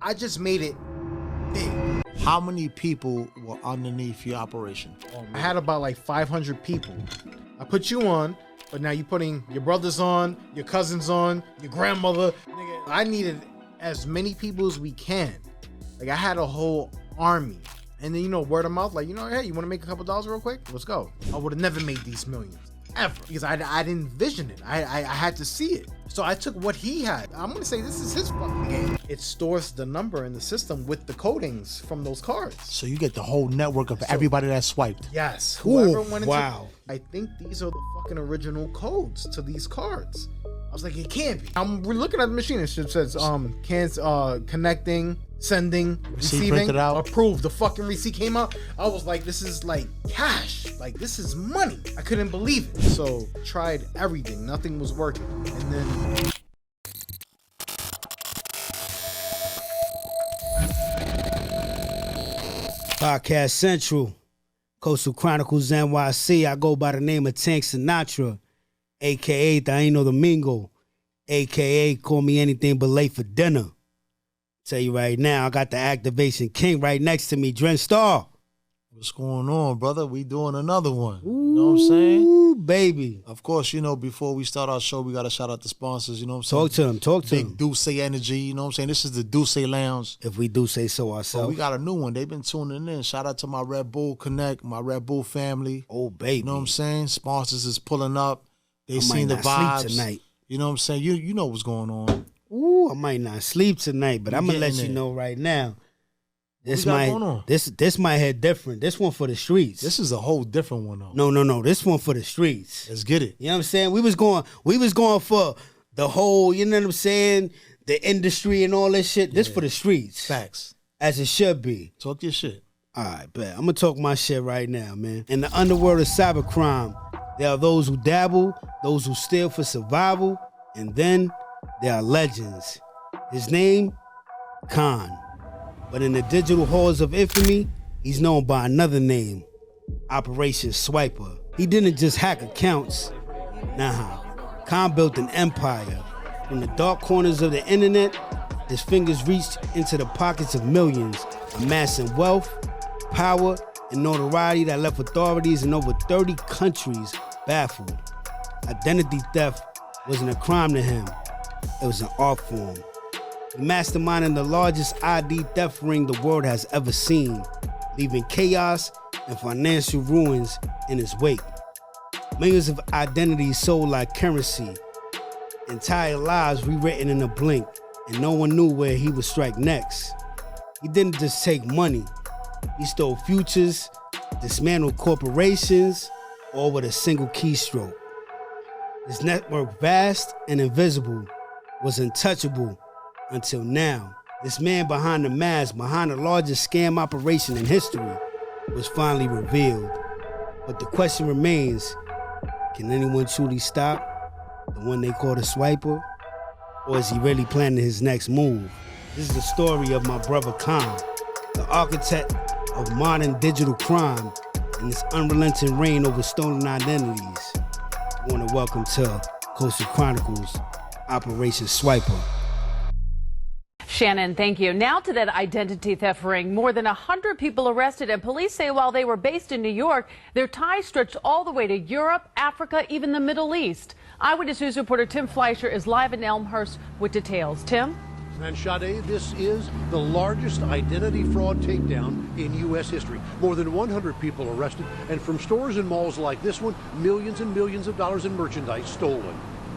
I just made it big. How many people were underneath your operation? I had about like 500 people. I put you on, but now you're putting your brothers on, your cousins on, your grandmother. Nigga, I needed as many people as we can. Like, I had a whole army. And then, you know, word of mouth, like, you know, hey, you want to make a couple dollars real quick? Let's go. I would have never made these millions, ever, because I didn't envision it. I had to see it. So I took what he had. I'm going to say this is his fucking game. It stores the number in the system with the codings from those cards. So you get the whole network of everybody that swiped. Yes. Whoever Ooh, went into, wow. I think these are the fucking original codes to these cards. I was like, it can't be. We're looking at the machine. It says connecting, sending, receiving, approved. The fucking receipt came out. I was like, this is like cash. Like, this is money. I couldn't believe it. So tried everything. Nothing was working. And then Podcast Central, Coastal Chronicles NYC. I go by the name of Tank Sinatra, a.k.a. Taino Domingo, a.k.a. call me anything but late for dinner. Tell you right now, I got the Activation King right next to me, Dren Star. What's going on, brother? We doing another one. You know what I'm saying? Ooh, baby. Of course, you know, before we start our show, we got to shout out the sponsors, you know what I'm saying? Talk to him. Big Duce Energy, you know what I'm saying? This is the Duce Lounge. If we do say so ourselves. So we got a new one. They've been tuning in. Shout out to my Red Bull Connect, my Red Bull family. Oh, baby. You know what I'm saying? Sponsors is pulling up. They seen the might not vibes. sleep tonight. You know what I'm saying? You know what's going on. Ooh, I might not sleep tonight, but I'm gonna let you know right now. This might hit different. This one for the streets. This is a whole different one though. No. This one for the streets. Let's get it. You know what I'm saying? We was going for the whole, you know what I'm saying, the industry and all this shit. This for the streets. Facts. As it should be. Talk your shit. All right, bet. I'm gonna talk my shit right now, man. In the underworld of cybercrime, there are those who dabble, those who steal for survival, and then there are legends. His name, Khan. But in the digital halls of infamy, he's known by another name, Operation Swiper. He didn't just hack accounts. Nah, Khan built an empire. From the dark corners of the internet, his fingers reached into the pockets of millions, amassing wealth, power, and notoriety that left authorities in over 30 countries baffled. Identity theft wasn't a crime to him. It was an art form. Masterminding the largest ID theft ring the world has ever seen, leaving chaos and financial ruins in his wake. Millions of identities sold like currency, entire lives rewritten in a blink, and no one knew where he would strike next. He didn't just take money, he stole futures, dismantled corporations, all with a single keystroke. His network, vast and invisible, was untouchable until now. This man behind the mask, behind the largest scam operation in history, was finally revealed. But the question remains, can anyone truly stop the one they call the Swiper? Or is he really planning his next move? This is the story of my brother Khan, the architect of modern digital crime and his unrelenting reign over stolen identities. I want to welcome to Coastal Chronicles, Operation Swiper. Shannon, thank you. Now to that identity theft ring. More than 100 people arrested, and police say while they were based in New York, their ties stretched all the way to Europe, Africa, even the Middle East. Eyewitness News reporter Tim Fleischer is live in Elmhurst with details. Tim? And Sade, this is the largest identity fraud takedown in U.S. history. More than 100 people arrested, and from stores and malls like this one, millions and millions of dollars in merchandise stolen.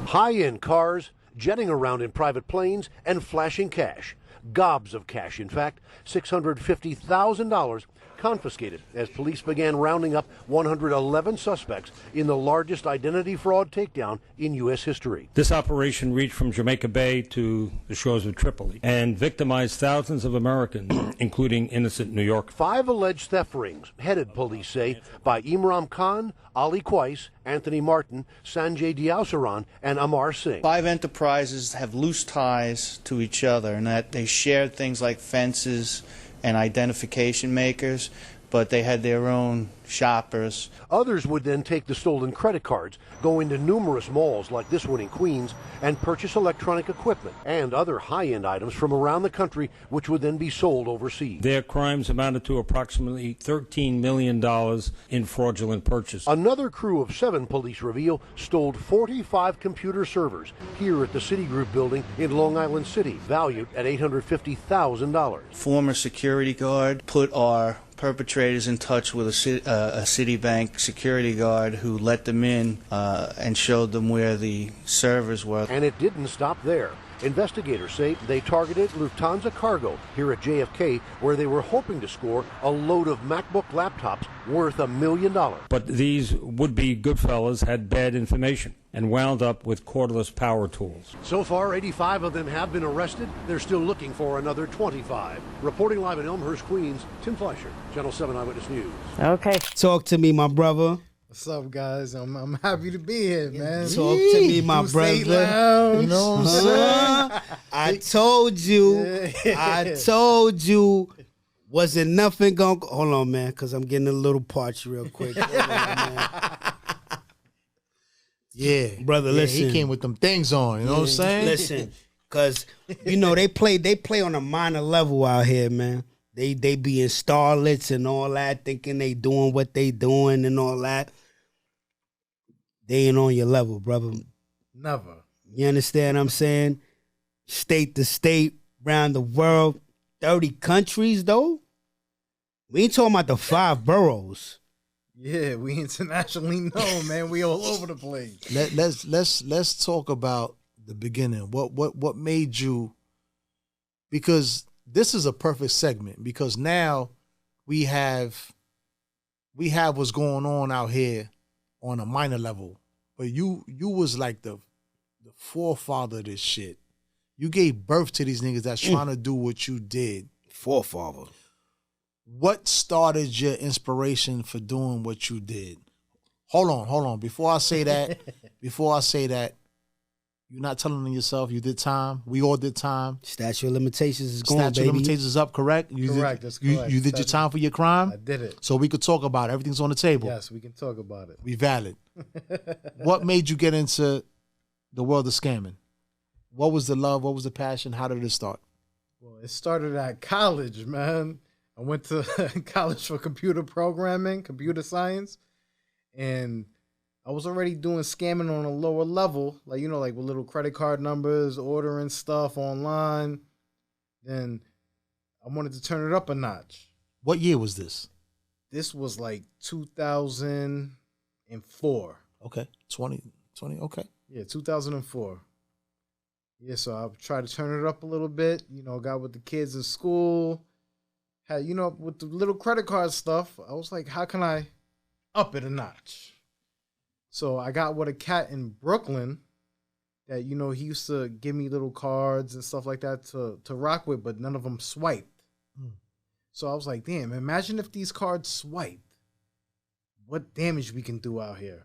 High-end cars, jetting around in private planes, and flashing cash. Gobs of cash, in fact. $650,000 confiscated as police began rounding up 111 suspects in the largest identity fraud takedown in U.S. history. This operation reached from Jamaica Bay to the shores of Tripoli and victimized thousands of Americans, including innocent New Yorkers. 5 alleged theft rings, headed, police say, by Imran Khan, Ali Qais, Anthony Martin, Sanjay Diawsaran, and Amar Singh. 5 enterprises have loose ties to each other in that they shared things like fences and identification makers, but they had their own shoppers. Others would then take the stolen credit cards, go into numerous malls like this one in Queens, and purchase electronic equipment and other high-end items from around the country, which would then be sold overseas. Their crimes amounted to approximately $13 million in fraudulent purchases. Another crew of 7, police reveal, stole 45 computer servers here at the Citigroup building in Long Island City, valued at $850,000. Former security guard put our perpetrators in touch with a Citibank security guard who let them in and showed them where the servers were. And it didn't stop there. Investigators say they targeted Lufthansa Cargo here at JFK, where they were hoping to score a load of MacBook laptops worth $1 million. But these would-be good fellas had bad information and wound up with cordless power tools. So far, 85 of them have been arrested. They're still looking for another 25. Reporting live in Elmhurst, Queens, Tim Fleischer, Channel 7 Eyewitness News. Okay. Talk to me, my brother. What's up, guys? I'm happy to be here, man. Talk to me, my State brother. Lounge. You know what I'm saying? I told you. I told you. Wasn't nothing going to... Hold on, man, because I'm getting a little parched real quick. Hold on, man. Yeah. Brother, listen. He came with them things on, you know what I'm saying? Listen, because, you know, they play on a minor level out here, man. They be in starlets and all that, thinking they doing what they doing and all that. They ain't on your level, brother. Never. You understand what I'm saying? State to state, around the world, 30 countries, though. We ain't talking about the 5 boroughs. Yeah, we internationally known, man. We all over the place. Let's talk about the beginning. What made you? Because this is a perfect segment, because now we have what's going on out here on a minor level, but you was like the forefather of this shit. You gave birth to these niggas that's trying to do what you did. Forefather. What started your inspiration for doing what you did? Hold on. Before I say that, you're not telling on yourself. You did time. We all did time. Statute of limitations is gone, Statute of limitations is up, correct? Correct, that's correct. You did your time for your crime? I did it. So we could talk about it. Everything's on the table. Yes, we can talk about it. We valid. What made you get into the world of scamming? What was the love? What was the passion? How did it start? Well, it started at college, man. I went to college for computer programming, computer science, and I was already doing scamming on a lower level, like, you know, like with little credit card numbers, ordering stuff online. Then I wanted to turn it up a notch. What year was this? This was like 2004. Okay. 20, okay. Yeah, 2004. Yeah, so I tried to turn it up a little bit, you know, got with the kids in school. Had, you know, with the little credit card stuff, I was like, how can I up it a notch? So I got with a cat in Brooklyn that, you know, he used to give me little cards and stuff like that to rock with, but none of them swiped. So I was like, damn, imagine if these cards swiped. What damage we can do out here.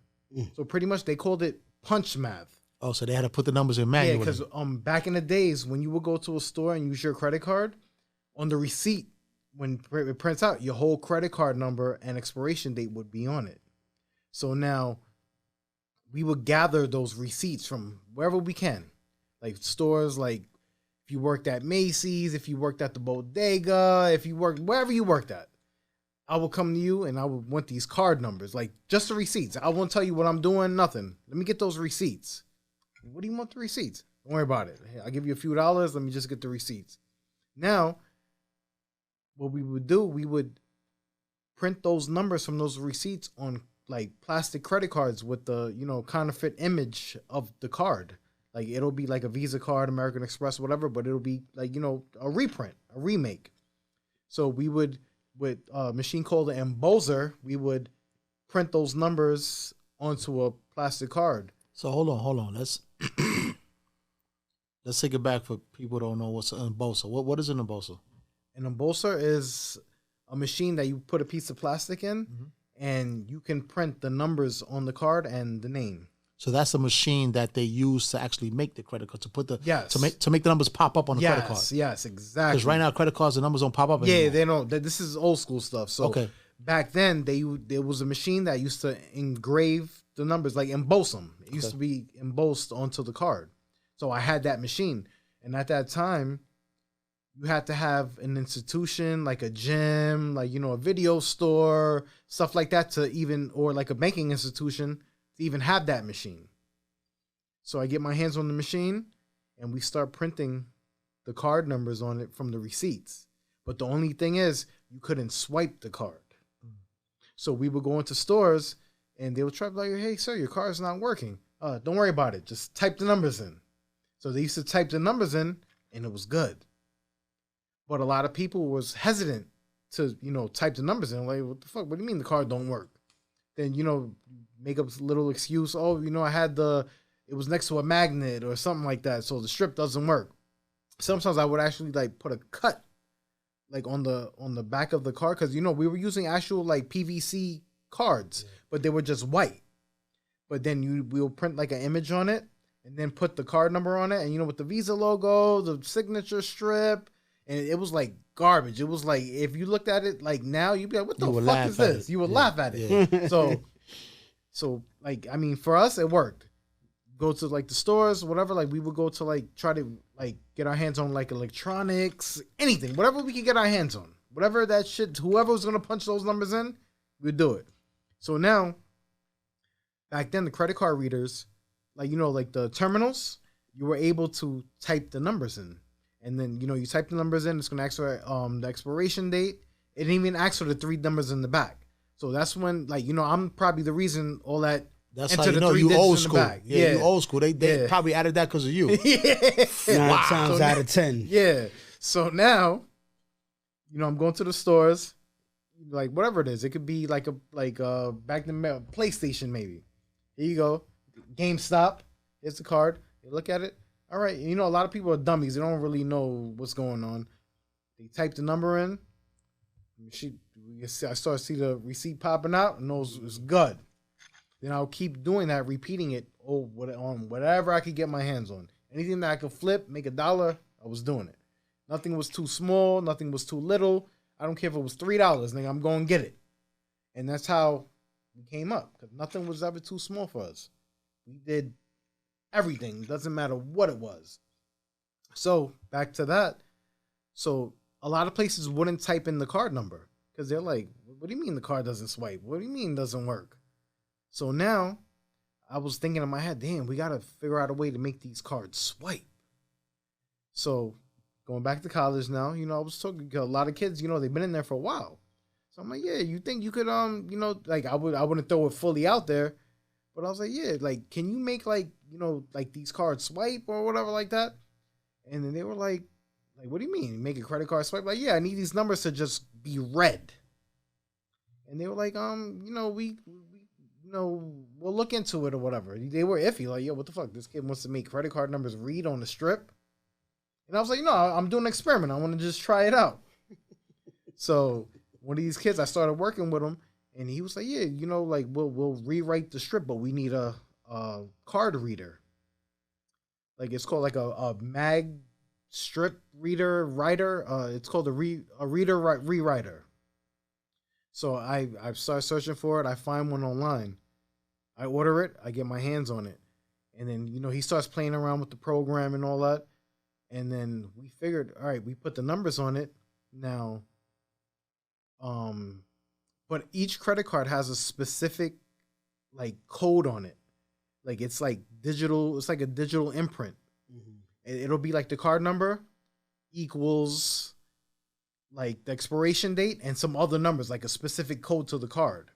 So pretty much they called it punch math. Oh, so they had to put the numbers in manually. Yeah, because back in the days when you would go to a store and use your credit card, on the receipt, when it prints out, your whole credit card number and expiration date would be on it. So now we would gather those receipts from wherever we can. Like stores, like if you worked at Macy's, if you worked at the bodega, if you worked wherever you worked at, I will come to you and I would want these card numbers, like just the receipts. I won't tell you what I'm doing, nothing. Let me get those receipts. What do you want the receipts? Don't worry about it. Hey, I'll give you a few dollars. Let me just get the receipts. Now, what we would do, we would print those numbers from those receipts on like plastic credit cards with the, you know, counterfeit image of the card. Like it'll be like a Visa card, American Express, whatever, but it'll be like, you know, a reprint, a remake. So we would, with a machine called an emboser, we would print those numbers onto a plastic card. So hold on. Let's take it back for people who don't know what's an emboser. What is an emboser? An emboser is a machine that you put a piece of plastic in, and you can print the numbers on the card and the name. So that's a machine that they use to actually make the credit card, to put the Yes. to make the numbers pop up on the credit card. Yes, exactly. Because right now credit cards, the numbers don't pop up anymore. Yeah, they don't. This is old school stuff. So okay. back then there was a machine that used to engrave the numbers, like emboss them. It used to be embossed onto the card. So I had that machine, and at that time, you had to have an institution like a gym, like a video store, stuff like that to even, or like a banking institution to even have that machine. So I get my hands on the machine, and we start printing the card numbers on it from the receipts. But the only thing is, you couldn't swipe the card. So we would go into stores, and they would try to be like, hey, sir, your card's not working. Don't worry about it. Just type the numbers in. So they used to type the numbers in, and it was good. But a lot of people was hesitant to, type the numbers in. Like, what the fuck? What do you mean the card don't work? Then, make up a little excuse. Oh, I had it was next to a magnet or something like that, so the strip doesn't work. Sometimes I would actually like put a cut like on the back of the card, because we were using actual like PVC cards, but they were just white. But then we'll print like an image on it and then put the card number on it, and with the Visa logo, the signature strip, and it was like garbage. It was like, if you looked at it like now, you'd be like, what the fuck is this? You would laugh at it. Yeah. So like, I mean, for us, it worked. Go to like the stores, whatever, like we would go to like try to like get our hands on like electronics, anything, whatever we could get our hands on, whatever that shit, whoever was going to punch those numbers in, we'd do it. So now, back then, the credit card readers, like, like the terminals, you were able to type the numbers in. And then, you type the numbers in, it's going to ask for the expiration date. It didn't even ask for the 3 numbers in the back. So that's when, like, I'm probably the reason all that. That's how you old school. Yeah, you old school. They probably added that because of you. 9 times out of 10. Yeah. So now, I'm going to the stores, like whatever it is. It could be like back in the PlayStation maybe. Here you go. GameStop. Here's the card. You look at it. All right. A lot of people are dummies. They don't really know what's going on. They type the number in. I start to see the receipt popping out, and those is good. Then I'll keep doing that, repeating it on whatever I could get my hands on. Anything that I could flip, make $1, I was doing it. Nothing was too small. Nothing was too little. I don't care if it was $3, nigga. I'm going to get it. And that's how we came up, because nothing was ever too small for us. We did everything. Doesn't matter what it was. So back to that. So a lot of places wouldn't type in the card number because they're like, what do you mean the card doesn't swipe? What do you mean it doesn't work? So now I was thinking in my head, damn, we got to figure out a way to make these cards swipe. So going back to college now, I was talking to a lot of kids, they've been in there for a while. So I'm like, yeah, you think you could, like I wouldn't throw it fully out there, but I was like, yeah, like, can you make like, like these cards swipe or whatever like that? And then they were like, what do you mean? Make a credit card swipe? Like, yeah, I need these numbers to just be read. And they were like, we'll look into it or whatever. They were iffy, like, yo, what the fuck? This kid wants to make credit card numbers read on the strip. And I was like, no, I'm doing an experiment. I want to just try it out. So one of these kids, I started working with him, and he was like, yeah, like we'll rewrite the strip, but we need a card reader. Like it's called like a mag strip reader writer. It's called a reader rewriter. So I start searching for it. I find one online. I order it. I get my hands on it. And then, he starts playing around with the program and all that. And then we figured, all right, we put the numbers on it. Now, but each credit card has a specific, like, code on it. Like, it's like digital. It's like a digital imprint. Mm-hmm. It'll be like the card number equals like the expiration date and some other numbers, like a specific code to the card.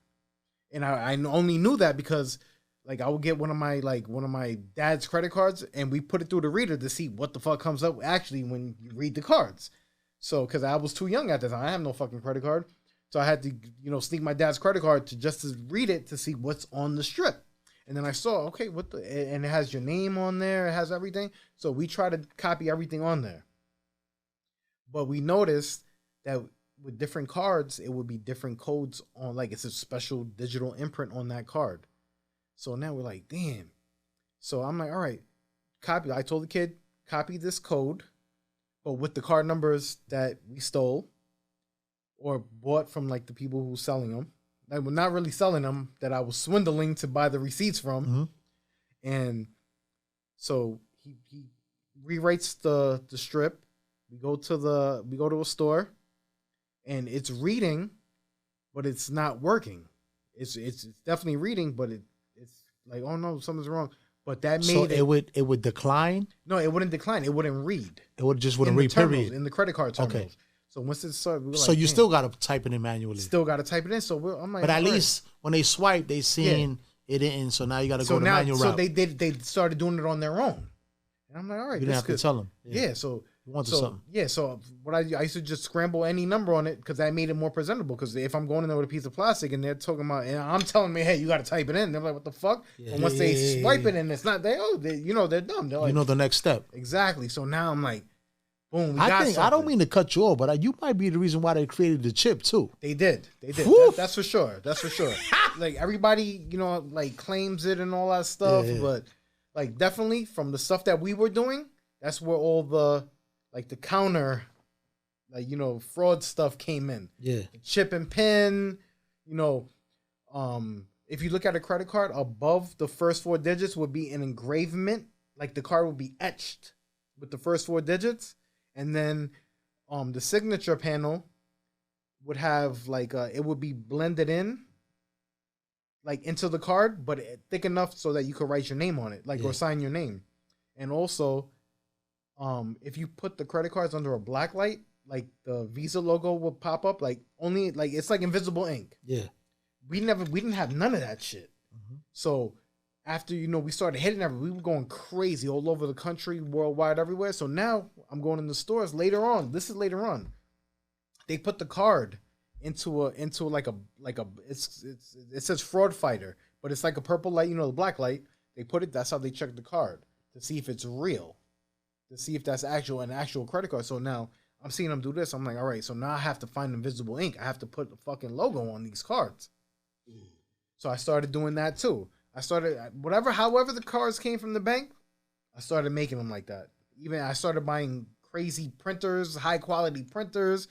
And I only knew that because like I would get one of my dad's credit cards and we put it through the reader to see what the fuck comes up actually when you read the cards. So, cause I was too young at the time. I have no fucking credit card. So I had to, sneak my dad's credit card to read it to see what's on the strip. And then I saw, okay, and it has your name on there. It has everything. So we try to copy everything on there. But we noticed that with different cards, it would be different codes on, like it's a special digital imprint on that card. So now we're like, damn. So I'm like, all right, copy. I told the kid, copy this code, but with the card numbers that we stole, or bought from like the people who were selling them. Like, well, not really selling them, that I was swindling to buy the receipts from. Mm-hmm. And so he rewrites the strip. We go to a store, and it's reading, but it's not working. It's definitely reading, but it's like, oh no, something's wrong. But that made it would decline. No, it wouldn't decline. It wouldn't read. It wouldn't read. Period. In the credit card terminals. Okay. So once it started, we were so like, you damn. still got to type it in manually. Still got to type it in. So I'm like, but at all right. least when they swipe, they seen it in. So now you got to go the manual route. So they started doing it on their own. And I'm like, all right, you didn't have to tell them. Yeah. So you wanted something. Yeah. So what I used to just scramble any number on it because that made it more presentable. Because if I'm going in there with a piece of plastic and they're talking about, and I'm telling me, hey, you got to type it in. They're like, what the fuck? Yeah. And once they swipe it and it's not there, they're dumb. They're like, the next step. Exactly. So now I'm like, boom. I don't mean to cut you off, but you might be the reason why they created the chip too. They did. That's for sure. Like everybody, like claims it and all that stuff, but like definitely from the stuff that we were doing, that's where all the like the counter, like fraud stuff came in. Yeah, the chip and pin. If you look at a credit card, above the first 4 digits would be an engravement, like the card would be etched with the first 4 digits. And then the signature panel would have like it would be blended in like into the card, but thick enough so that you could write your name on it, like or sign your name. And also, if you put the credit cards under a black light, like the Visa logo will pop up, like only like it's like invisible ink. Yeah, we didn't have none of that shit. Mm-hmm. So after, we started hitting everywhere, we were going crazy all over the country, worldwide, everywhere. So now I'm going in the stores later on. This is later on. They put the card into like a it says fraud fighter, but it's like a purple light, the black light. They put it, that's how they check the card to see if it's real, to see if that's an actual credit card. So now I'm seeing them do this. I'm like, all right, so now I have to find invisible ink. I have to put the fucking logo on these cards. So I started doing that too. I started however the cards came from the bank, I started making them like that. Even I started buying crazy printers, high quality printers.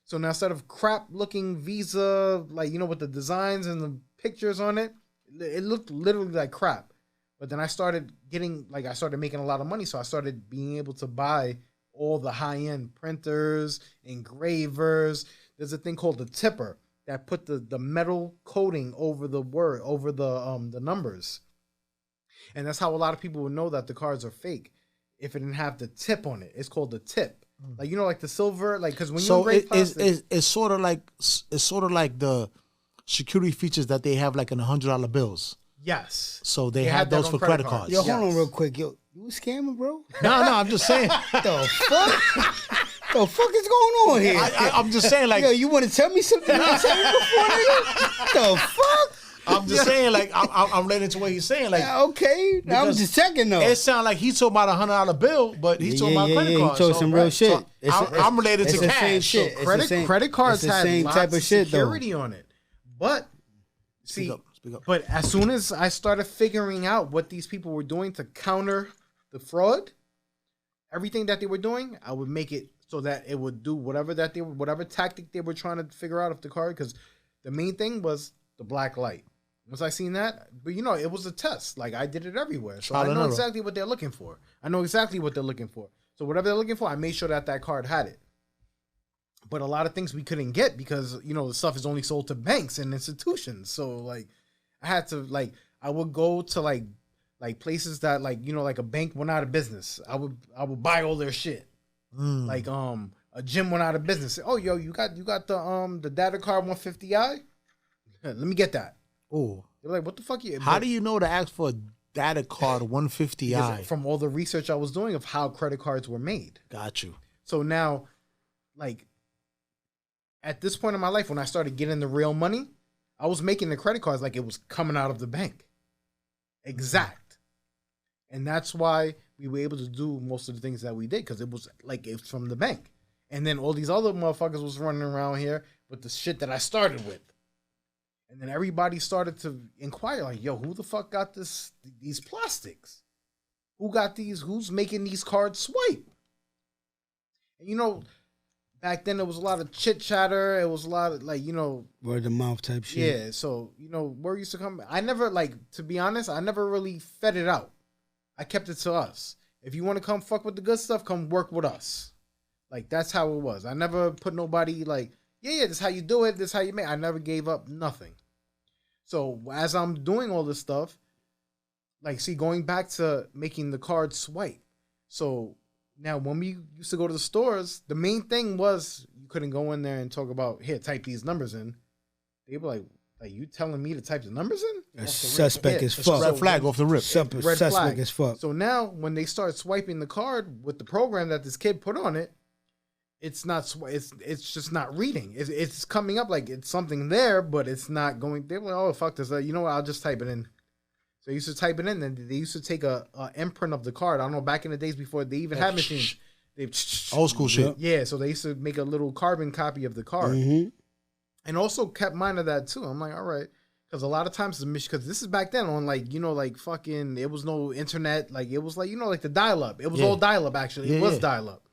So now instead of crap looking Visa, like, with the designs and the pictures on it, it looked literally like crap. But then I started making a lot of money. So I started being able to buy all the high end printers, engravers. There's a thing called the tipper that put the metal coating over the numbers. And that's how a lot of people would know that the cards are fake. If it didn't have the tip on it, it's called the tip. Like, like the silver, like, because when you engrave plastic, it's sort of like the security features that they have like in $100 bills. Yes. So they have those for credit cards. Yo, hold on real quick. Yo, you a scammer, bro? No, I'm just saying. The fuck? The fuck is going on here? I'm just saying, like, yo, you want to tell me something you didn't tell me before, nigga? The fuck? I'm just saying, like, I'm relating to what he's saying, like. Yeah, okay, now I'm just checking though. It sounds like he's talking about $100 bill, but he's talking about credit cards. He told some real shit. So I'm related to cash. Shit. So credit cards had lots type of shit, security on it, but Speak up. But as soon as I started figuring out what these people were doing to counter the fraud, everything that they were doing, I would make it so that it would do whatever tactic they were trying to figure out of the card. Because the main thing was the black light. Once I seen that, but it was a test. Like, I did it everywhere, so I know exactly what they're looking for. So whatever they're looking for, I made sure that card had it. But a lot of things we couldn't get because the stuff is only sold to banks and institutions. So like, I had to I would go to like places that like a bank went out of business. I would buy all their shit. Like a gym went out of business. Oh, yo, you got the data card 150i? Let me get that. Oh, they're like, what the fuck? How do you know to ask for a data card 150i? From all the research I was doing of how credit cards were made. Got you. So now, like, at this point in my life, when I started getting the real money, I was making the credit cards like it was coming out of the bank. Exact. And that's why we were able to do most of the things that we did, because it was like it's from the bank. And then all these other motherfuckers was running around here with the shit that I started with. And then everybody started to inquire, like, yo, who the fuck got these plastics? Who got these? Who's making these cards swipe? And back then it was a lot of chit chatter. It was a lot of like, you know, word of mouth type shit. yeah. So, you know, word used to come. I never, like, to be honest, I never really fed it out. I kept it to us. If you want to come fuck with the good stuff, come work with us. Like, that's how it was. I never put nobody like, yeah, this is how you do it. This is how you make. I never gave up nothing. So as I'm doing all this stuff, like, see, going back to making the card swipe. So now when we used to go to the stores, the main thing was you couldn't go in there and talk about, here, type these numbers in. They were like you telling me to type the numbers in? That's suspect as fuck. Red flag off the rip. Red Suspect flag. as fuck. So now when they start swiping the card with the program that this kid put on it, it's not. It's just not reading. It's coming up like it's something there, but it's not going. They're like, oh fuck this. You know what? I'll just type it in. So they used to type it in, and they used to take a imprint of the card. I don't know, back in the days before they even had machines. They Old school shit. Yeah, so they used to make a little carbon copy of the card, and also kept mind of that too. I'm like, all right, because a lot of times because this is back then on like, you know, like fucking, it was no internet, like it was like, you know, like the dial up. It was all dial up actually. It was dial up.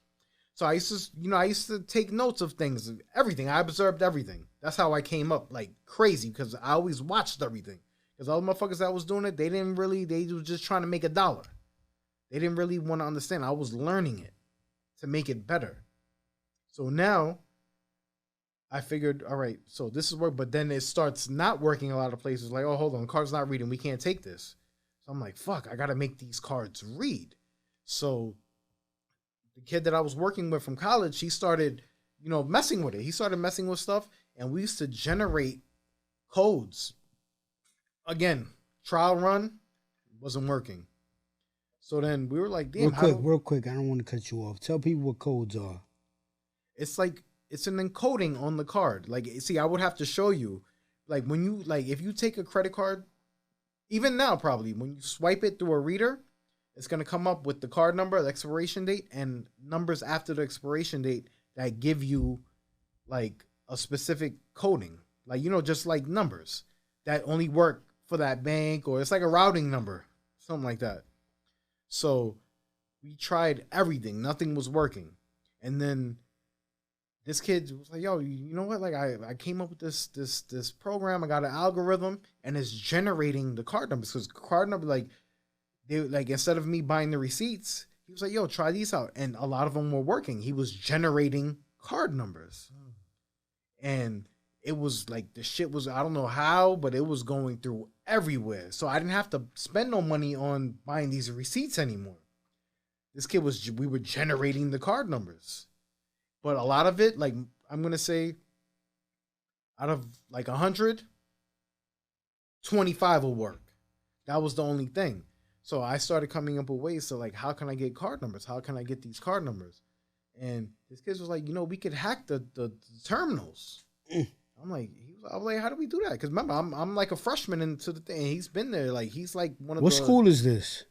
So I used to take notes of things, everything. I observed everything. That's how I came up like crazy, because I always watched everything. Because all the motherfuckers that was doing it, they was just trying to make $1. They didn't really want to understand. I was learning it to make it better. So now I figured, all right, so this is work, but then it starts not working a lot of places. Like, oh, hold on, the card's not reading. We can't take this. So I'm like, fuck, I got to make these cards read. So the kid that I was working with from college, he started, you know, messing with it. He started messing with stuff, and we used to generate codes. Again, trial run, wasn't working. So then we were like, damn. Real quick, I don't want to cut you off. Tell people what codes are. It's like, it's an encoding on the card. Like, see, I would have to show you. Like, when you, like, if you take a credit card, even now probably, when you swipe it through a reader, it's going to come up with the card number, the expiration date, and numbers after the expiration date that give you, like, a specific coding. Like, you know, just like numbers that only work for that bank, or it's like a routing number, something like that. So we tried everything. Nothing was working. And then this kid was like, yo, you know what? Like, I came up with this program. I got an algorithm, and it's generating the card numbers. Because card number, like, they, like, instead of me buying the receipts, he was like, yo, try these out. And a lot of them were working. He was generating card numbers. And it was like, the shit was, I don't know how, but it was going through everywhere. So I didn't have to spend no money on buying these receipts anymore. This kid we were generating the card numbers. But a lot of it, like, I'm going to say, out of like 100, 25 will work. That was the only thing. So I started coming up with ways to, like, how can I get card numbers? How can I get these card numbers? And this kid was like, you know, we could hack the terminals. I'm like, I was like, how do we do that? Because remember, I'm like a freshman into the thing. He's been there. Like, he's like one of What school is this?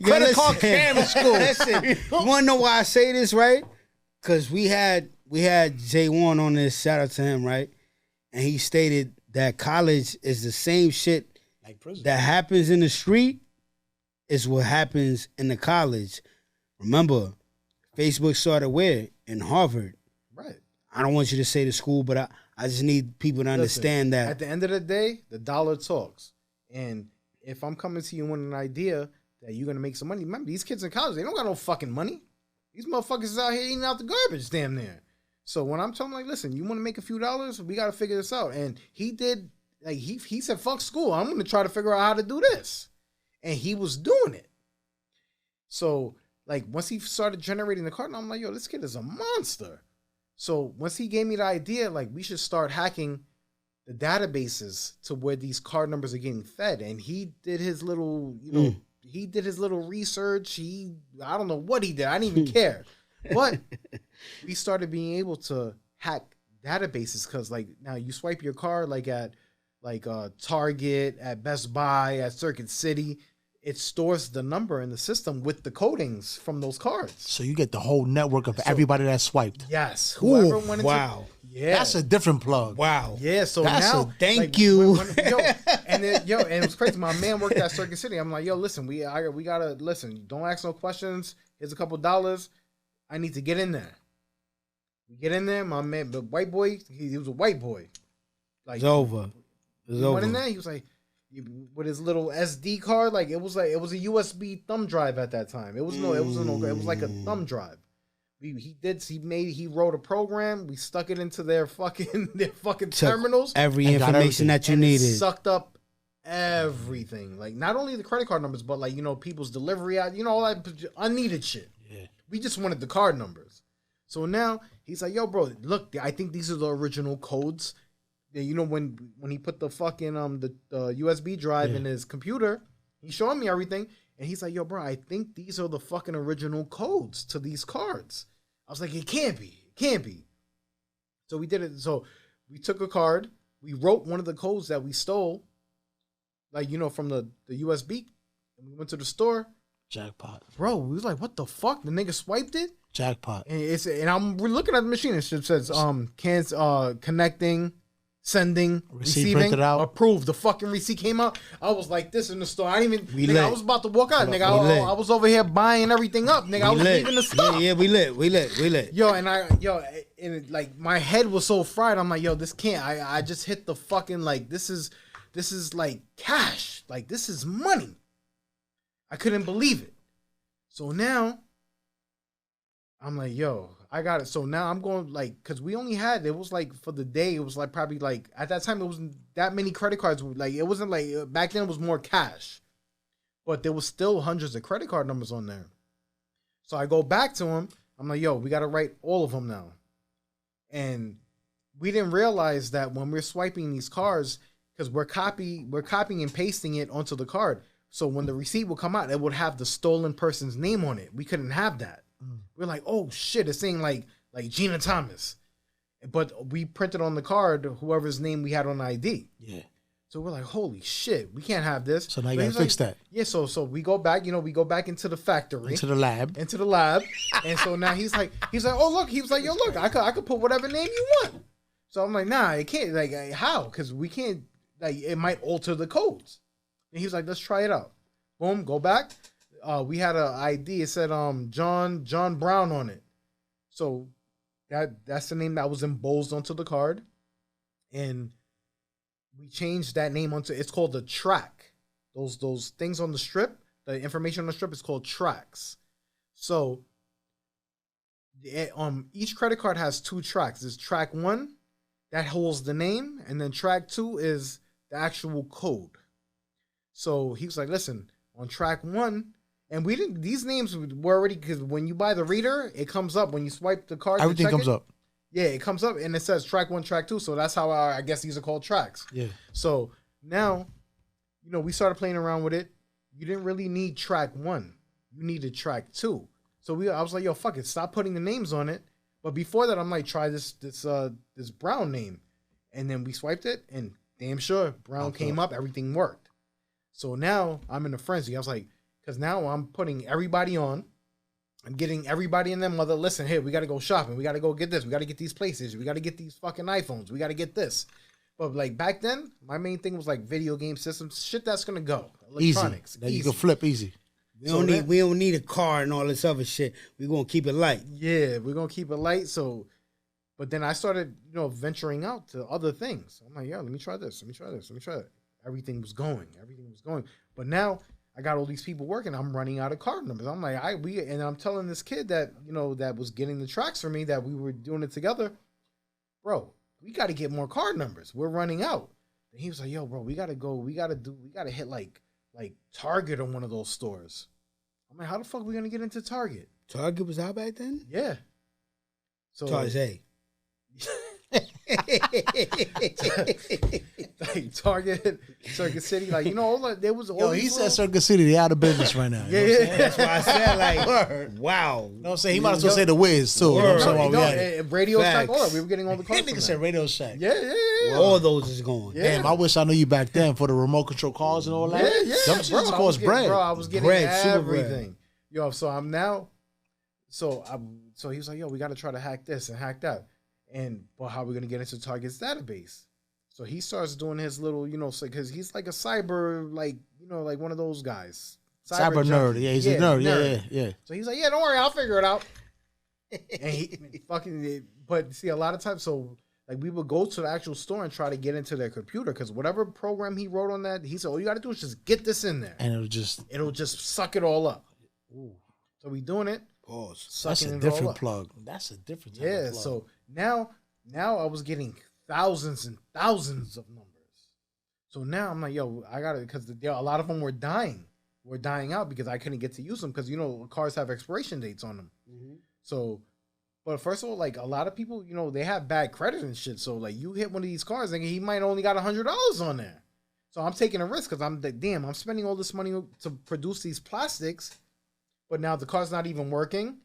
Credit card scam school. Listen, you want to know why I say this, right? Because we had J1 on this. Shout out to him, right? And he stated that college is the same shit Like prison. that happens in the street is what happens in the college. Remember, Facebook started where? In Harvard. Right. I don't want you to say the school, but I just need people to understand that. At the end of the day, the dollar talks. And if I'm coming to you with an idea that you're going to make some money, remember, these kids in college, they don't got no fucking money. These motherfuckers is out here eating out the garbage damn near. So when I'm telling them, like, listen, you want to make a few dollars? We got to figure this out. And he did, like, he said, fuck school. I'm going to try to figure out how to do this. And he was doing it. So, like, once he started generating the card, I'm like, yo, this kid is a monster. So once he gave me the idea, like, we should start hacking the databases to where these card numbers are getting fed. And he did his little, you know, he did his little research. I don't know what he did. I didn't even care. But we started being able to hack databases because, like, now you swipe your card, like, at, like, Target, at Best Buy, at Circuit City. It stores the number in the system with the codings from those cards. So you get the whole network of everybody that swiped. Yes. Whoever Ooh, went into, wow. Yeah. That's a different plug. Wow. Yeah, so That's now, a thank you. And it was crazy. My man worked at Circuit City. I'm like, yo, listen, we gotta listen. Don't ask no questions. Here's a couple dollars. I need to get in there. We get in there. My man, the white boy, he was a white boy. Like It's over. It's he went in over. there. He was like, with his little SD card, like it was a USB thumb drive at that time. It was like a thumb drive. He wrote a program. We stuck it into their fucking terminals. Every And got information that you and it needed. sucked up everything. Like not only the credit card numbers, but like people's delivery, all that unneeded shit. Yeah. We just wanted the card numbers. So now he's like, "Yo, bro, look, I think these are the original codes." When he put the fucking the USB drive in his computer, he showed me everything, and he's like, "Yo, bro, I think these are the fucking original codes to these cards." I was like, "It can't be." So we did it. So we took a card, we wrote one of the codes that we stole, like from the USB, and we went to the store. Jackpot. Bro, we was like, "What the fuck?" The nigga swiped it. Jackpot. And we're looking at the machine. It says connecting. Sending, Receipt receiving, printed out. approved. The fucking receipt came out. I was like this in the store. I didn't even. We Nigga, lit. I was about to walk out. Nigga, We I was over here buying everything up. Nigga, I was leaving the stuff. Yeah, we lit. Yo, and like my head was so fried. I'm like, yo, this can't. I just hit the fucking like. This is like cash. Like this is money. I couldn't believe it. So now, I'm like, yo. I got it. So now I'm going because we only had, it was like for the day, it was like probably like, at that time, it wasn't that many credit cards. Like, it wasn't like, back then it was more cash. But there was still hundreds of credit card numbers on there. So I go back to him. I'm like, yo, we got to write all of them now. And we didn't realize that when we're swiping these cards, because we're copying and pasting it onto the card. So when the receipt would come out, it would have the stolen person's name on it. We couldn't have that. We're like, oh shit, it's saying like Gina Thomas. But we printed on the card whoever's name we had on the ID. Yeah. So we're like, holy shit, we can't have this. So now you gotta fix that. Yeah, so we go back, we go back into the factory. Into the lab. And so now he's like, oh look, he was like, yo, look, I could put whatever name you want. So I'm like, nah, it can't. Like, how? Because we can't, like, it might alter the codes. And he was like, let's try it out. Boom, go back. We had an ID. It said John Brown on it. So that's the name that was embossed onto the card. And we changed that name onto, it's called the track. Those things on the strip, the information on the strip is called tracks. So each credit card has 2 tracks. There's track 1 that holds the name, and then track 2 is the actual code. So he was like, listen, on track 1, and we didn't, these names were already, because when you buy the reader, it comes up when you swipe the card. Everything comes up. Yeah, it comes up and it says track 1, track 2. So that's how I guess these are called tracks. Yeah. So now, we started playing around with it. You didn't really need track 1. You needed track 2. So I was like, yo, fuck it, stop putting the names on it. But before that, I'm like, try this Brown name. And then we swiped it, and damn sure, Brown came up, everything worked. So now I'm in a frenzy. I was like, because now I'm putting everybody on. I'm getting everybody in their mother. Listen, here, we got to go shopping. We got to go get this. We got to get these PlayStations. We got to get these fucking iPhones. We got to get this. But like back then, my main thing was like video game systems, shit that's going to go. Electronics. Easy. That you can flip easy. We don't need a car and all this other shit. We're going to keep it light. Yeah, we're going to keep it light. So, but then I started, venturing out to other things. I'm like, yo, let me try this. Let me try this. Let me try it. Everything was going. But now I got all these people working. I'm running out of card numbers. I'm like, and I'm telling this kid that, that was getting the tracks for me, that we were doing it together. Bro, we got to get more card numbers. We're running out. And he was like, yo, bro, we got to hit like Target or one of those stores. I'm like, how the fuck are we going to get into Target? Target was out back then? Yeah. So Target. like Target, Circuit City, like there was all. Yo, he said Circuit City, they out of business right now. Yeah, that's why I said like, wow. You know what I'm saying? He might as well say the Wiz too. Radio Shack, all that. We were getting all the cards. That nigga said Radio Shack. Yeah. All those is going. Yeah. Damn, I wish I knew you back then for the remote control cars and all that. Yeah. Them shits cost bread. Bro, I was getting bread, everything. Yo, so I'm now. So he was like, yo, we got to try to hack this and hack that. But how are we going to get into Target's database? So he starts doing his little, because he's like a cyber, like one of those guys. Cyber nerd. Yeah, he's a nerd. Yeah. So he's like, yeah, don't worry, I'll figure it out. And he fucking, but see, a lot of times, so like we would go to the actual store and try to get into their computer because whatever program he wrote on that, he said, all you got to do is just get this in there. And it'll just suck it all up. Ooh. So we doing it. Pause. That's a different plug. That's a different type of plug. So now I was getting thousands and thousands of numbers. So now I'm like, yo, I got it because a lot of them were dying. Were dying out because I couldn't get to use them because, you know, cars have expiration dates on them. Mm-hmm. So, but first of all, like a lot of people, you know, they have bad credit and shit. So like you hit one of these cars and he might only got $100 on there. So I'm taking a risk because I'm like, damn, I'm spending all this money to produce these plastics, but now the car's not even working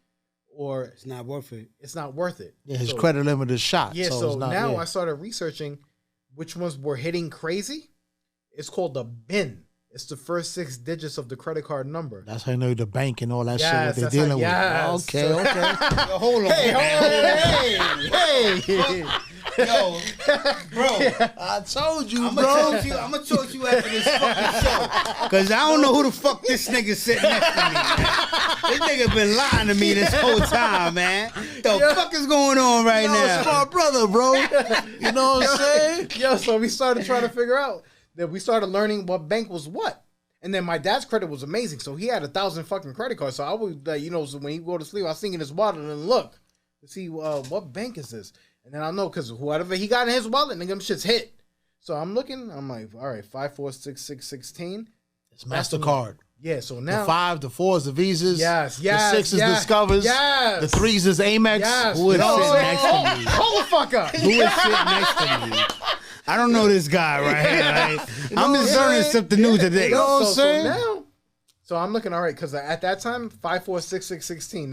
or it's not worth it. It's not worth it. Yeah, his credit limit is shot. Yeah, so now I started researching which ones were hitting crazy. It's called the BIN. It's the first 6 digits of the credit card number. That's how you know the bank and all that shit what they're dealing with. Yes. Okay. Yo, hold on. Hey. Yo, bro. I told you, I'm bro. gonna talk to you after this fucking show. Cause I don't know who the fuck this nigga sitting next to me, man. This nigga been lying to me this whole time, man. The fuck is going on right now? It's my brother, bro. You know what I'm saying? Yo, so we started trying to figure out that we started learning what bank was what. And then my dad's credit was amazing. So he had 1,000 fucking credit cards. So I would, you know, so when he go to sleep, I was thinking his wallet and look to see what bank is this. And then I know because whatever he got in his wallet, nigga, them shits hit. So I'm looking, I'm like, all right, 5466616. It's MasterCard. Yeah, so now the 5, the 4s, the Visas. Yes. The 6s, Discovers. Yes. The 3s is Amex. Yes. Who is sitting next to me? Hold the fuck up. Who is sitting next to me? I don't know this guy right here. Right? I'm just learning something new today. You know what I'm saying? So I'm looking all right because at that time 5466616.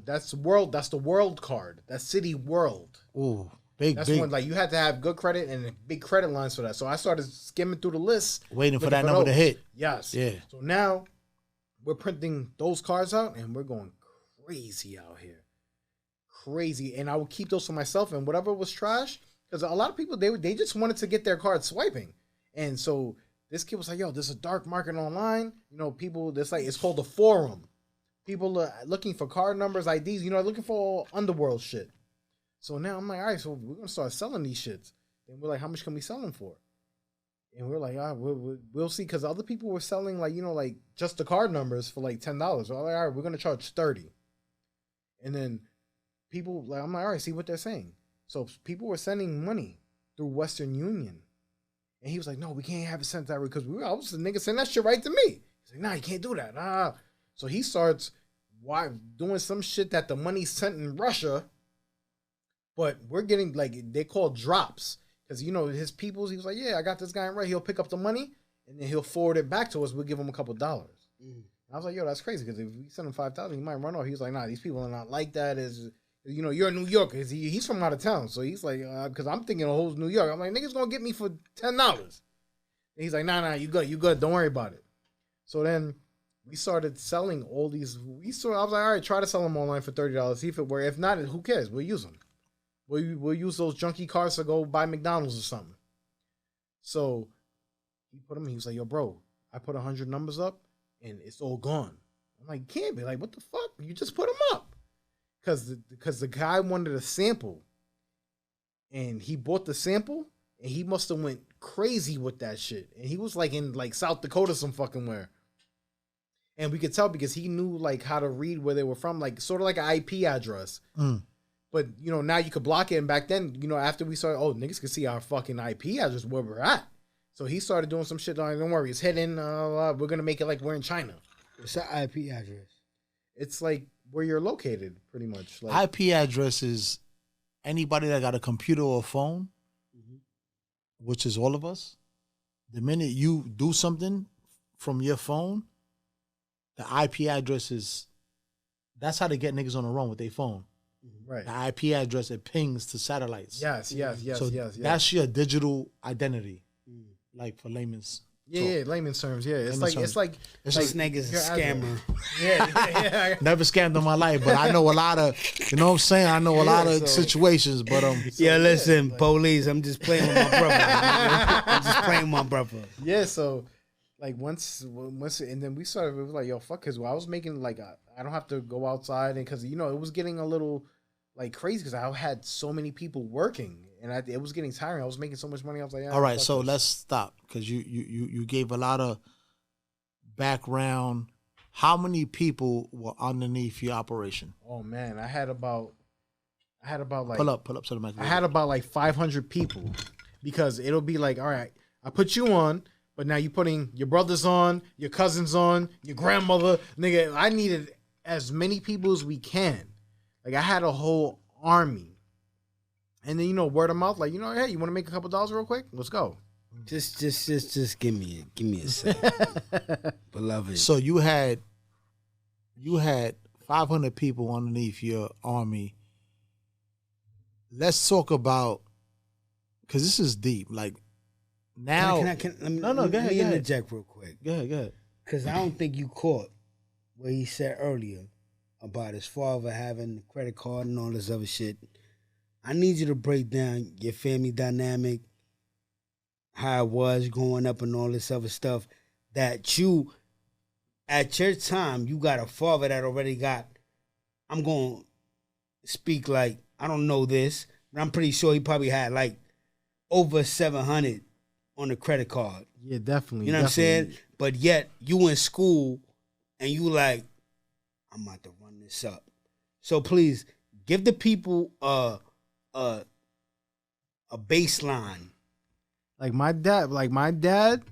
That's world. That's the world card. That's City World. Ooh, big. When like you had to have good credit and big credit lines for that. So I started skimming through the list, waiting for that number to hit. Yes. Yeah. So now we're printing those cards out and we're going crazy out here, crazy. And I would keep those for myself and whatever was trash. Because a lot of people, they just wanted to get their card swiping. And so this kid was like, yo, there's a dark market online. You know, people, it's called a forum. People are looking for card numbers, IDs, you know, looking for all underworld shit. So now I'm like, all right, so we're going to start selling these shits. And we're like, how much can we sell them for? And we're like, we'll see. Because other people were selling, like, you know, like just the card numbers for like $10. So I'm like, all right, we're going to charge $30. And then people, like, I'm like, all right, see what they're saying. So people were sending money through Western Union. And he was like, no, we can't have it sent that way because I was the nigga send that shit right to me. He's like, nah, you can't do that. Nah. So he starts doing some shit that the money's sent in Russia, but we're getting, like, they call drops. Because, you know, his peoples, he was like, yeah, I got this guy right. He'll pick up the money, and then he'll forward it back to us. We'll give him a couple dollars. And I was like, yo, that's crazy because if we send him $5,000, he might run off. He was like, nah, these people are not like that. You know, you're a New Yorker. He's from out of town. So he's like, because I'm thinking of whole New York. I'm like, niggas going to get me for $10. And he's like, nah, you good. Don't worry about it. So then we started selling all these. I was like, all right, try to sell them online for $30. See if it works. If not, who cares? We'll use them. We'll use those junky cards to go buy McDonald's or something. So he was like, yo, bro, I put 100 numbers up and it's all gone. I'm like, can't be. Like, what the fuck? You just put them up. Because the guy wanted a sample, and he bought the sample, and he must have went crazy with that shit. And he was like in like South Dakota some fucking where, and we could tell because he knew like how to read where they were from, like sort of like an IP address. But you know now you could block it, and back then you know after we started, oh niggas could see our fucking IP address where we're at. So he started doing some shit. Like, don't worry, it's hidden. We're gonna make it like we're in China. What's that IP address? It's like where you're located, pretty much. Like, IP address is anybody that got a computer or a phone, which is all of us. The minute you do something from your phone, the IP address is, that's how they get niggas on the run with their phone. Right. The IP address, it pings to satellites. Yes. So that's your digital identity, like for layman's. Yeah, layman's terms. Yeah, it's like this nigga's a scammer. Yeah. Never scammed in my life, but I know a lot of, you know what I'm saying? I know a lot of situations, but listen, police, I'm just playing with my brother. I'm just playing with my brother. Yeah, so like once, and then we started. It was like, yo, fuck, because I was making like I don't have to go outside, and because it was getting a little like crazy because I had so many people working, and it was getting tiring. I was making so much money. I was like, all right, so let's stop because you gave a lot of background. How many people were underneath your operation? Oh man, I had about like pull up to the mic. I had about like 500 people because it'll be like, all right, I put you on, but now you putting your brothers on, your cousins on, your grandmother, nigga. I needed as many people as we can. Like I had a whole army, and then word of mouth, like hey, you want to make a couple dollars real quick? Let's go. Just give me a sec, beloved. So you had 500 people underneath your army. Let's talk about, because this is deep. Like now, let me interject real quick. Go ahead. Because I don't think you caught what he said earlier about his father having the credit card and all this other shit. I need you to break down your family dynamic, how it was growing up and all this other stuff, that you, at your time, you got a father that already got, I'm going to speak like, I don't know this, but I'm pretty sure he probably had like over 700 on the credit card. Yeah, definitely. You know what I'm saying? But yet, you in school and you like, I'm about to run this up. So please, give the people a baseline. Like my dad,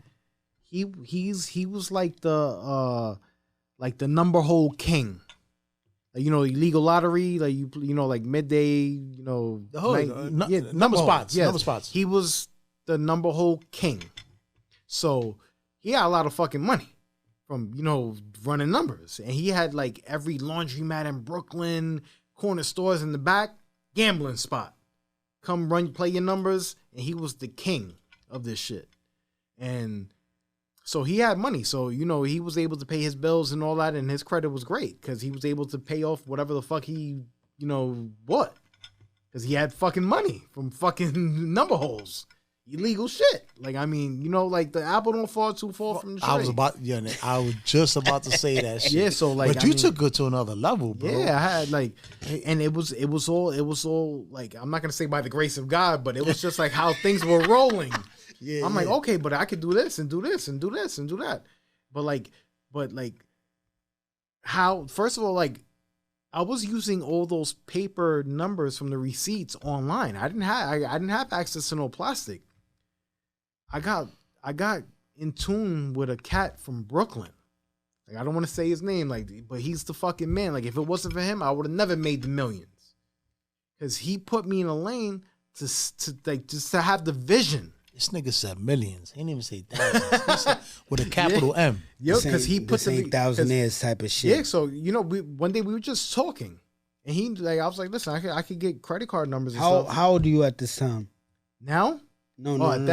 he was like the number hole king. Like, illegal lottery, like like midday, number spots. Yes. Number spots. He was the number hole king. So he had a lot of fucking money from, running numbers. And he had like every laundromat in Brooklyn, corner stores in the back, gambling spot. Come run, play your numbers, and he was the king of this shit. And so he had money. So, he was able to pay his bills and all that, and his credit was great because he was able to pay off whatever the fuck he, bought. Because he had fucking money from fucking number holes. Illegal shit. Like, I mean, like the apple don't fall too far from the tree. I was just about to say that shit. Yeah, so like, but you took it to another level, bro. Yeah, I had like, and it was all like, I'm not gonna say by the grace of God, but it was just like how things were rolling. Yeah, I'm like, okay, but I could do this and do this and do this and do that. But like how, first of all, like I was using all those paper numbers from the receipts online. I didn't have access to no plastic. I got in tune with a cat from Brooklyn. Like, I don't want to say his name, like, but he's the fucking man. Like, if it wasn't for him, I would have never made the millions. Cause he put me in a lane to like just to have the vision. This nigga said millions. He didn't even say thousands. He said with a capital M. Yo, because he put the thousandaires type of shit. Yeah, so one day we were just talking, and he I was like, listen, I could get credit card numbers. And stuff. How old are you at this time? Now? No. At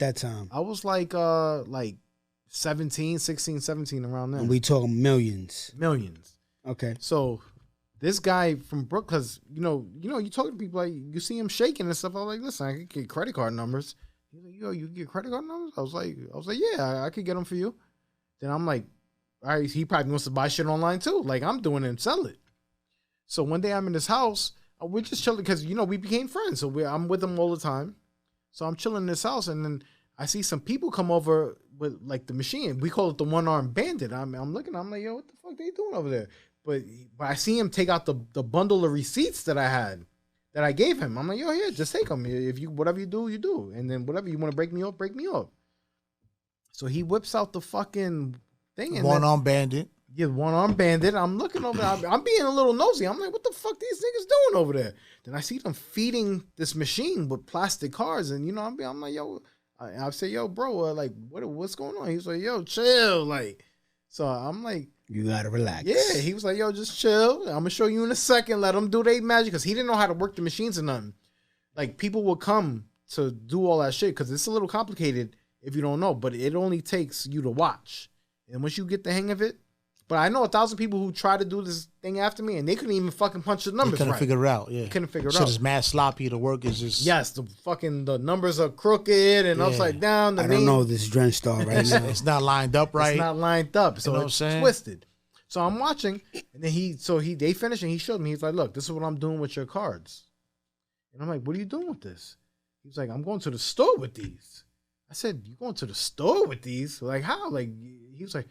that time, I was like 17, 16, 17 around then. And we talking millions. Okay. So this guy from Brooklyn, because you talk to people, like you see him shaking and stuff. I was like, listen, I could get credit card numbers. He's like, yo, you get credit card numbers? I was like, yeah, I could get them for you. Then I'm like, all right, he probably wants to buy shit online too. Like I'm doing it and sell it. So one day I'm in his house. We're just chilling because we became friends. So I'm with him all the time. So I'm chilling in his house, and then I see some people come over with like the machine. We call it the one-armed bandit. I'm looking. I'm like, yo, what the fuck they doing over there? But I see him take out the bundle of receipts that I had, that I gave him. I'm like, yo, here, just take them. If you whatever you do, you do. And then whatever you want to break me off. So he whips out the fucking thing. One-armed bandit. Yeah, one-armed bandit. I'm looking over there. I'm being a little nosy. I'm like, what the fuck these niggas doing over there? Then I see them feeding this machine with plastic cards. And, I'm like, yo. I say, yo, bro, like, what's going on? He was like, yo, chill. Like, so I'm like. You got to relax. Yeah, he was like, yo, just chill. I'm going to show you in a second. Let them do their magic. Because he didn't know how to work the machines or nothing. Like, people will come to do all that shit. Because it's a little complicated if you don't know. But it only takes you to watch. And once you get the hang of it, But I know 1,000 people who try to do this thing after me, and they couldn't even fucking punch the numbers They couldn't right. figure it out. Yeah, They couldn't figure it Shit out. is mad sloppy. The work is just Yes, the numbers are crooked and Yeah. upside down. The I name, don't know this Drench star right now. it's not lined up right. It's not lined up, so You know what I'm it's saying? twisted. So I'm watching, and then they finished, and he showed me. He's like, "Look, this is what I'm doing with your cards." And I'm like, "What are you doing with this?" He was like, "I'm going to the store with these." I said, "You going to the store with these? Like how?" Like he was like,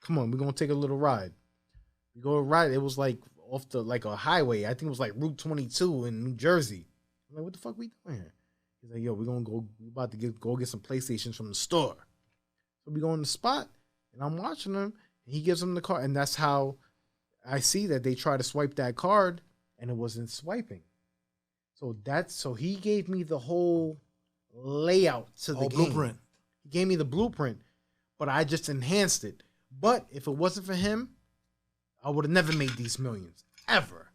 "Come on, we're gonna take a little ride." We go ride. It was like off a highway. I think it was like Route 22 in New Jersey. I'm like, "What the fuck we doing here?" He's like, "Yo, we about to go get some PlayStations from the store." So we go in the spot, and I'm watching him. And he gives him the card, and that's how I see that they try to swipe that card, and it wasn't swiping. So he gave me the whole layout to the game. Blueprint. He gave me the blueprint, but I just enhanced it. But if it wasn't for him, I would have never made these millions ever,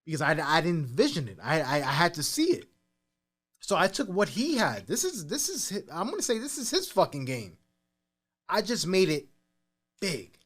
because I didn't envision it. I had to see it. So I took what he had. This is I'm gonna say this is his fucking game. I just made it big.